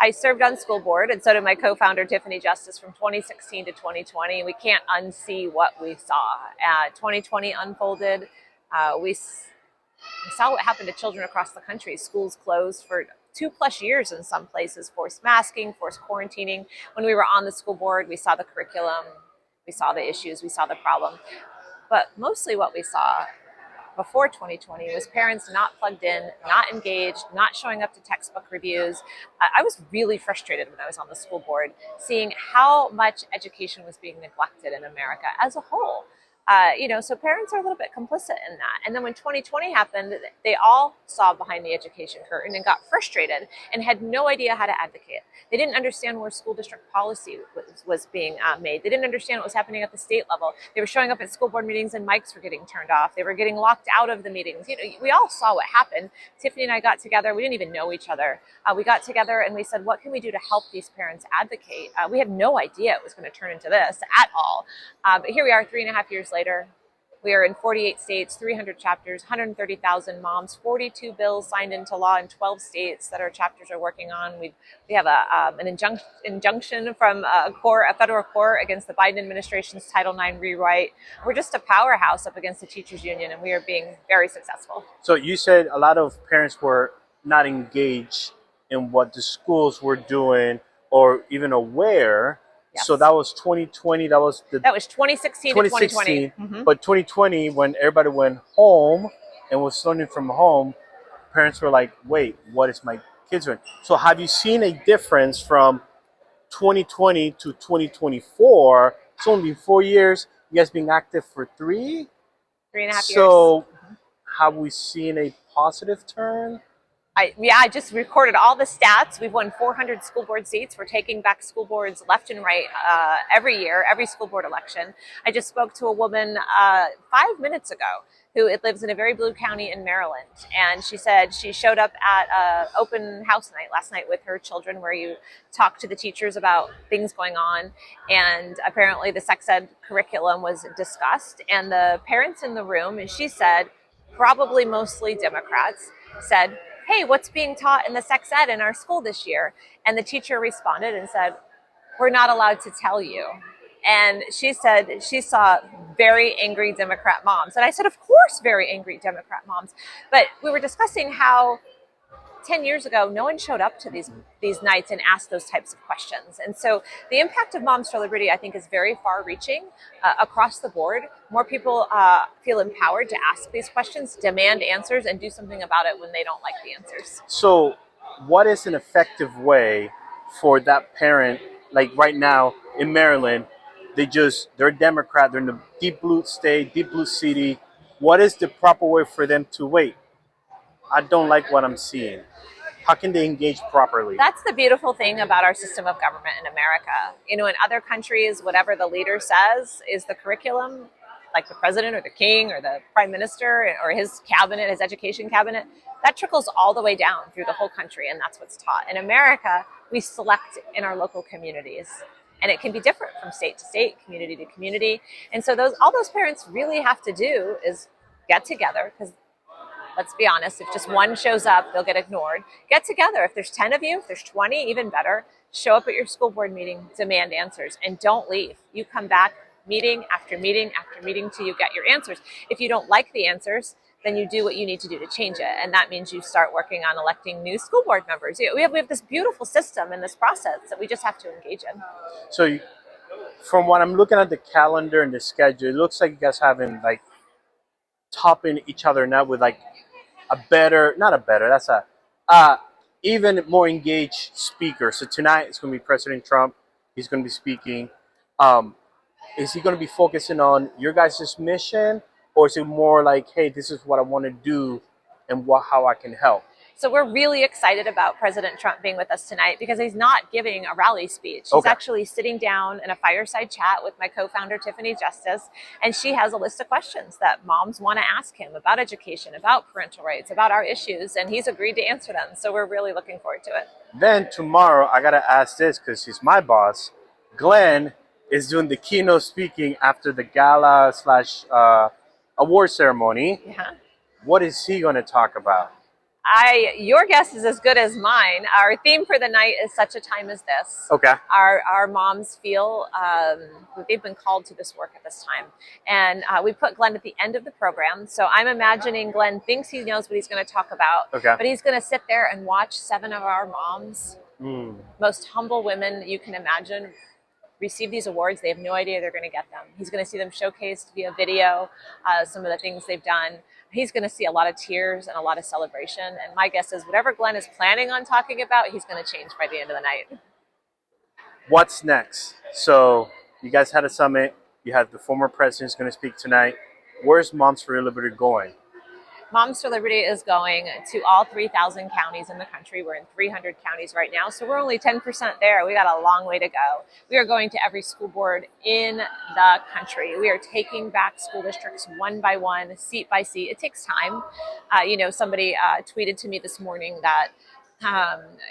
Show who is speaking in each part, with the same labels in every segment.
Speaker 1: I served on school board, and so did my co-founder, Tiffany Justice, from 2016 to 2020. We can't unsee what we saw. 2020 unfolded. We saw what happened to children across the country. Schools closed for 2+ years in some places, forced masking, forced quarantining. When we were on the school board, we saw the curriculum, we saw the issues, we saw the problem. But mostly what we saw before 2020 was parents not plugged in, not engaged, not showing up to textbook reviews. I was really frustrated when I was on the school board, seeing how much education was being neglected in America as a whole. So parents are a little bit complicit in that. And then when 2020 happened, they all saw behind the education curtain and got frustrated and had no idea how to advocate. They didn't understand where school district policy was being made. They didn't understand what was happening at the state level. They were showing up at school board meetings and mics were getting turned off. They were getting locked out of the meetings. We all saw what happened. Tiffany and I got together. We didn't even know each other. We got together and we said, what can we do to help these parents advocate? We had no idea it was going to turn into this at all. But here we are 3.5 years later. We are in 48 states, 300 chapters, 130,000 moms, 42 bills signed into law in 12 states that our chapters are working on. We have an injunction from a federal court against the Biden administration's Title IX rewrite. We're just a powerhouse up against the teachers union, and we are being very successful.
Speaker 2: So you said a lot of parents were not engaged in what the schools were doing or even aware. Yes. So that was 2020. That was
Speaker 1: 2016 to 2020.
Speaker 2: Mm-hmm. But 2020, when everybody went home and was learning from home, parents were like, "Wait, what is my kids doing?" So have you seen a difference from 2020 to 2024? It's only been 4 years. You guys been active for 3.5
Speaker 1: years.
Speaker 2: So have we seen a positive turn?
Speaker 1: I just recorded all the stats. We've won 400 school board seats. We're taking back school boards left and right every year, every school board election. I just spoke to a woman 5 minutes ago who lives in a very blue county in Maryland. And she said she showed up at an open house night last night with her children where you talk to the teachers about things going on. And apparently the sex ed curriculum was discussed. And the parents in the room, and she said, probably mostly Democrats, said, "Hey, what's being taught in the sex ed in our school this year?" And the teacher responded and said, "We're not allowed to tell you." And she said she saw very angry Democrat moms. And I said, of course, very angry Democrat moms. But we were discussing how 10 years ago, no one showed up to these nights and asked those types of questions. And so the impact of Moms for Liberty, I think, is very far-reaching across the board. More people feel empowered to ask these questions, demand answers, and do something about it when they don't like the answers.
Speaker 2: So what is an effective way for that parent, like right now in Maryland, they're Democrat, they're in the deep blue state, deep blue city. What is the proper way for them to wait? I don't like what I'm seeing. How can they engage properly?
Speaker 1: That's the beautiful thing about our system of government in America. In other countries, whatever the leader says is the curriculum, like the president or the king or the prime minister or his cabinet, his education cabinet, that trickles all the way down through the whole country, and that's what's taught. In America, we select in our local communities. And it can be different from state to state, community to community. And so all those parents really have to do is get together, because let's be honest, if just one shows up, they'll get ignored. Get together. If there's 10 of you, if there's 20, even better, show up at your school board meeting, demand answers, and don't leave. You come back meeting after meeting after meeting till you get your answers. If you don't like the answers, then you do what you need to do to change it. And that means you start working on electing new school board members. We have this beautiful system and this process that we just have to engage in.
Speaker 2: So from what I'm looking at the calendar and the schedule, it looks like you guys having like topping each other now with like even more engaged speaker. So tonight it's going to be President Trump. He's going to be speaking. Is he going to be focusing on your guys' mission, or is it more like, hey, this is what I want to do and how I can help?
Speaker 1: So we're really excited about President Trump being with us tonight because he's not giving a rally speech. He's actually sitting down in a fireside chat with my co-founder, Tiffany Justice, and she has a list of questions that moms want to ask him about education, about parental rights, about our issues, and he's agreed to answer them. So we're really looking forward to it.
Speaker 2: Then tomorrow, I got to ask this because he's my boss. Glenn is doing the keynote speaking after the gala / award ceremony.
Speaker 1: Yeah.
Speaker 2: What is he going to talk about?
Speaker 1: Your guess is as good as mine. Our theme for the night is such a time as this.
Speaker 2: Okay.
Speaker 1: Our moms feel they've been called to this work at this time. And we put Glenn at the end of the program. So I'm imagining Glenn thinks he knows what he's going to talk about,
Speaker 2: Okay.
Speaker 1: but he's going to sit there and watch 7 of our moms, most humble women you can imagine, receive these awards. They have no idea they're going to get them. He's going to see them showcased via video, some of the things they've done. He's going to see a lot of tears and a lot of celebration. And my guess is whatever Glenn is planning on talking about, he's going to change by the end of the night.
Speaker 2: What's next? So you guys had a summit. You had the former president's going to speak tonight. Where's Moms for Liberty going?
Speaker 1: Moms for Liberty is going to all 3,000 counties in the country. We're in 300 counties right now, so we're only 10% there. We got a long way to go. We are going to every school board in the country. We are taking back school districts one by one, seat by seat. It takes time. Somebody tweeted to me this morning that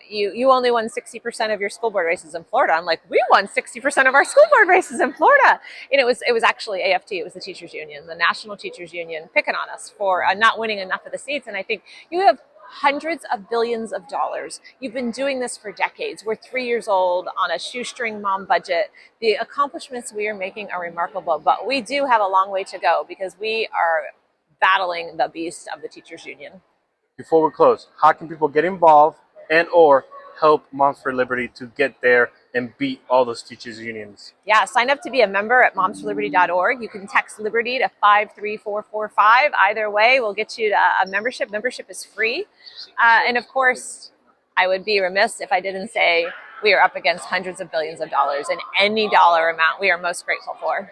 Speaker 1: you only won 60% of your school board races in Florida. I'm like, we won 60% of our school board races in Florida. And it was actually AFT. It was the teachers union, the National Teachers Union, picking on us for not winning enough of the seats. And I think you have hundreds of billions of dollars. You've been doing this for decades. We're 3 years old on a shoestring mom budget. The accomplishments we are making are remarkable, but we do have a long way to go because we are battling the beast of the teachers union.
Speaker 2: Before we close, how can people get involved and or help Moms for Liberty to get there and beat all those teachers unions?
Speaker 1: Yeah, sign up to be a member at momsforliberty.org. You can text Liberty to 53445. Either way, we'll get you to a membership. Membership is free. And of course, I would be remiss if I didn't say we are up against hundreds of billions of dollars, and any dollar amount we are most grateful for.